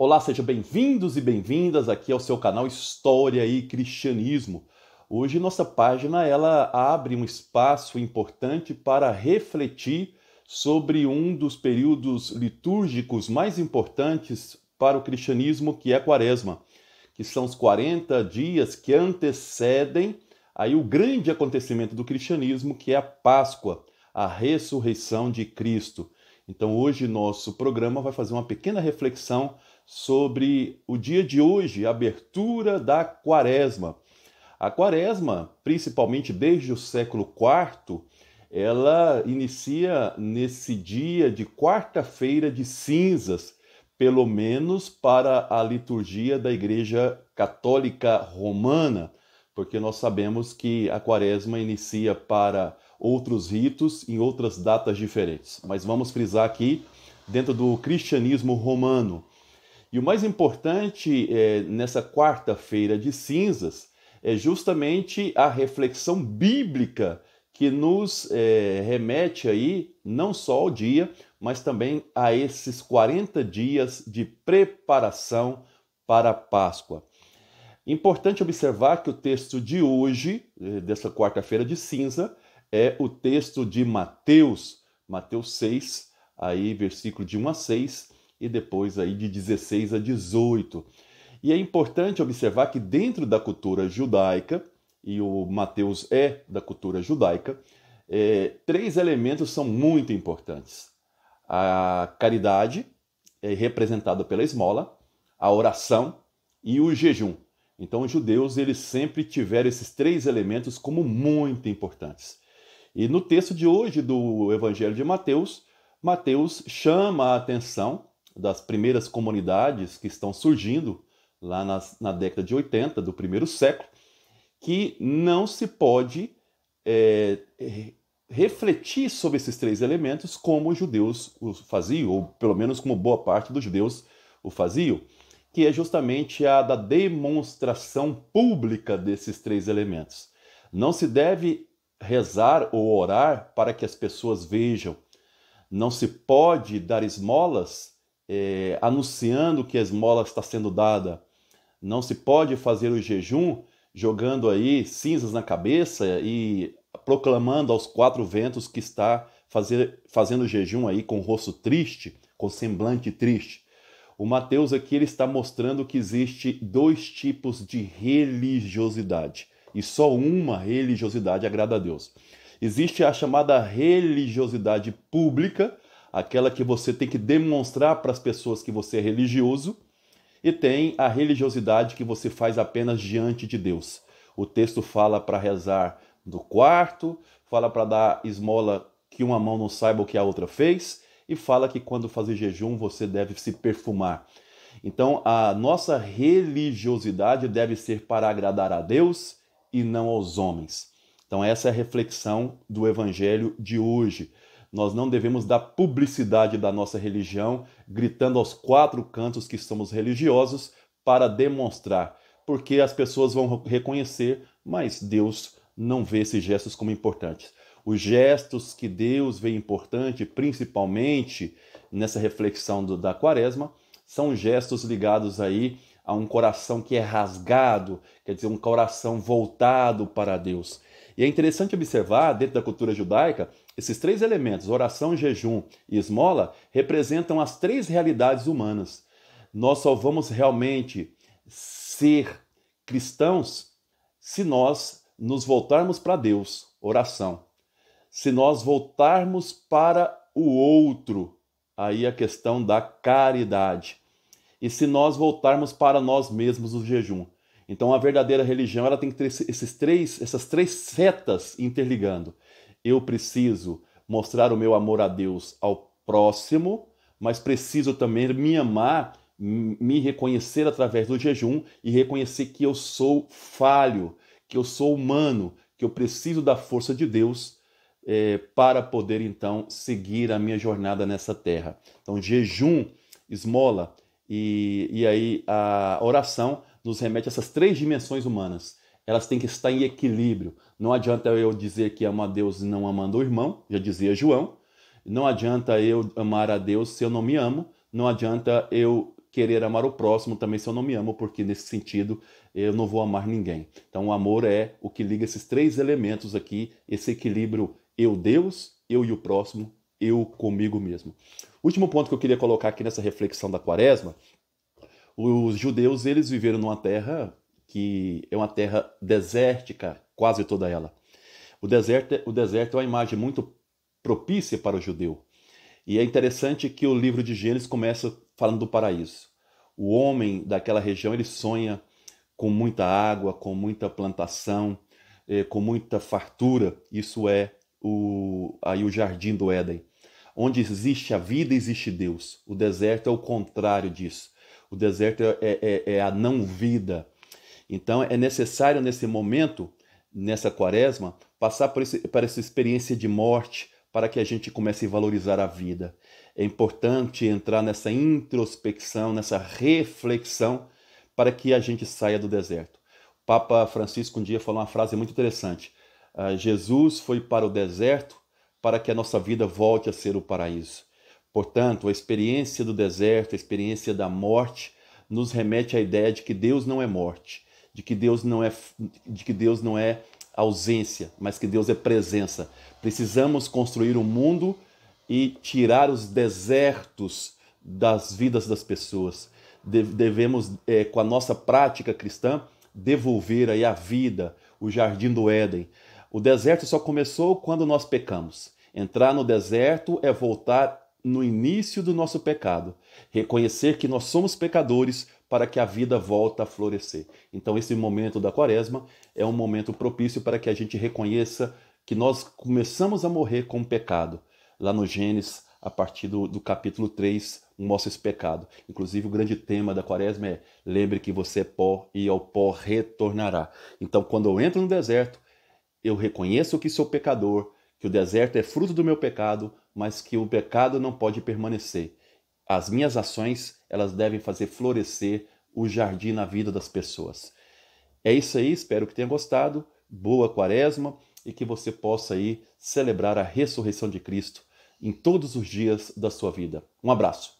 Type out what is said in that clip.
Olá, sejam bem-vindos e bem-vindas aqui ao seu canal História e Cristianismo. Hoje nossa página ela abre um espaço importante para refletir sobre um dos períodos litúrgicos mais importantes para o cristianismo, que é a Quaresma, que são os 40 dias que antecedem aí o grande acontecimento do cristianismo, que é a Páscoa, a ressurreição de Cristo. Então hoje nosso programa vai fazer uma pequena reflexão sobre o dia de hoje, a abertura da Quaresma. A Quaresma, principalmente desde o século IV, ela inicia nesse dia de quarta-feira de cinzas, pelo menos para a liturgia da Igreja Católica Romana, porque nós sabemos que a Quaresma inicia para outros ritos em outras datas diferentes. Mas vamos frisar aqui dentro do cristianismo romano. E o mais importante nessa quarta-feira de cinzas é justamente a reflexão bíblica que nos remete aí não só ao dia, mas também a esses 40 dias de preparação para a Páscoa. Importante observar que o texto de hoje, dessa quarta-feira de cinza, é o texto de Mateus, Mateus 6, aí versículo de 1 a 6, e depois aí de 16 a 18. E é importante observar que dentro da cultura judaica, e o Mateus é da cultura judaica, três elementos são muito importantes. A caridade, representada pela esmola, a oração e o jejum. Então os judeus eles sempre tiveram esses três elementos como muito importantes. E no texto de hoje do Evangelho de Mateus, Mateus chama a atenção das primeiras comunidades que estão surgindo lá na década de 80 do primeiro século, que não se pode refletir sobre esses três elementos como os judeus o faziam, ou pelo menos como boa parte dos judeus o faziam, que é justamente a da demonstração pública desses três elementos. Não se deve rezar ou orar para que as pessoas vejam. Não se pode dar esmolas anunciando que a esmola está sendo dada. Não se pode fazer o jejum jogando aí cinzas na cabeça e proclamando aos quatro ventos que está fazendo jejum aí com o rosto triste, com semblante triste. O Mateus aqui ele está mostrando que existe dois tipos de religiosidade e só uma religiosidade agrada a Deus. Existe a chamada religiosidade pública, aquela que você tem que demonstrar para as pessoas que você é religioso, e tem a religiosidade que você faz apenas diante de Deus. O texto fala para rezar do quarto, fala para dar esmola que uma mão não saiba o que a outra fez, e fala que quando fazer jejum você deve se perfumar. Então a nossa religiosidade deve ser para agradar a Deus e não aos homens. Então essa é a reflexão do Evangelho de hoje. Nós não devemos dar publicidade da nossa religião, gritando aos quatro cantos que somos religiosos para demonstrar, porque as pessoas vão reconhecer, mas Deus não vê esses gestos como importantes. Os gestos que Deus vê importante, principalmente nessa reflexão da Quaresma, são gestos ligados aí a um coração que é rasgado, quer dizer, um coração voltado para Deus. E é interessante observar, dentro da cultura judaica, esses três elementos, oração, jejum e esmola, representam as três realidades humanas. Nós só vamos realmente ser cristãos se nós nos voltarmos para Deus, oração. Se nós voltarmos para o outro, aí a questão da caridade. E se nós voltarmos para nós mesmos, o jejum. Então a verdadeira religião ela tem que ter essas três setas interligando. Eu preciso mostrar o meu amor a Deus ao próximo, mas preciso também me amar, me reconhecer através do jejum e reconhecer que eu sou falho, que eu sou humano, que eu preciso da força de Deus para poder então seguir a minha jornada nessa terra. Então jejum, esmola e aí a oração nos remete a essas três dimensões humanas. Elas têm que estar em equilíbrio. Não adianta eu dizer que amo a Deus não amando o irmão, já dizia João. Não adianta eu amar a Deus se eu não me amo. Não adianta eu querer amar o próximo também se eu não me amo, porque nesse sentido eu não vou amar ninguém. Então o amor é o que liga esses três elementos aqui, esse equilíbrio eu-Deus, eu e o próximo, eu comigo mesmo. Último ponto que eu queria colocar aqui nessa reflexão da Quaresma: os judeus, eles viveram numa terra que é uma terra desértica, quase toda ela. O deserto é uma imagem muito propícia para o judeu. E é interessante que o livro de Gênesis começa falando do paraíso. O homem daquela região, ele sonha com muita água, com muita plantação, com muita fartura. Isso é aí o jardim do Éden. Onde existe a vida, existe Deus. O deserto é o contrário disso. O deserto é a não-vida. Então é necessário nesse momento, nessa quaresma, passar por essa experiência de morte, para que a gente comece a valorizar a vida. É importante entrar nessa introspecção, nessa reflexão, para que a gente saia do deserto. O Papa Francisco um dia falou uma frase muito interessante: Jesus foi para o deserto para que a nossa vida volte a ser o paraíso. Portanto, a experiência do deserto, a experiência da morte, nos remete à ideia de que Deus não é morte, de que Deus não é ausência, mas que Deus é presença. Precisamos construir um mundo e tirar os desertos das vidas das pessoas. Devemos, com a nossa prática cristã, devolver aí a vida, o jardim do Éden. O deserto só começou quando nós pecamos. Entrar no deserto é voltar no início do nosso pecado. Reconhecer que nós somos pecadores para que a vida volte a florescer. Então esse momento da quaresma é um momento propício para que a gente reconheça que nós começamos a morrer com o pecado. Lá no Gênesis, a partir do capítulo 3, mostra esse pecado. Inclusive o grande tema da quaresma é: lembre que você é pó e ao pó retornará. Então quando eu entro no deserto, eu reconheço que sou pecador, que o deserto é fruto do meu pecado, mas que o pecado não pode permanecer. As minhas ações, elas devem fazer florescer o jardim na vida das pessoas. É isso aí, espero que tenha gostado. Boa quaresma e que você possa aí celebrar a ressurreição de Cristo em todos os dias da sua vida. Um abraço.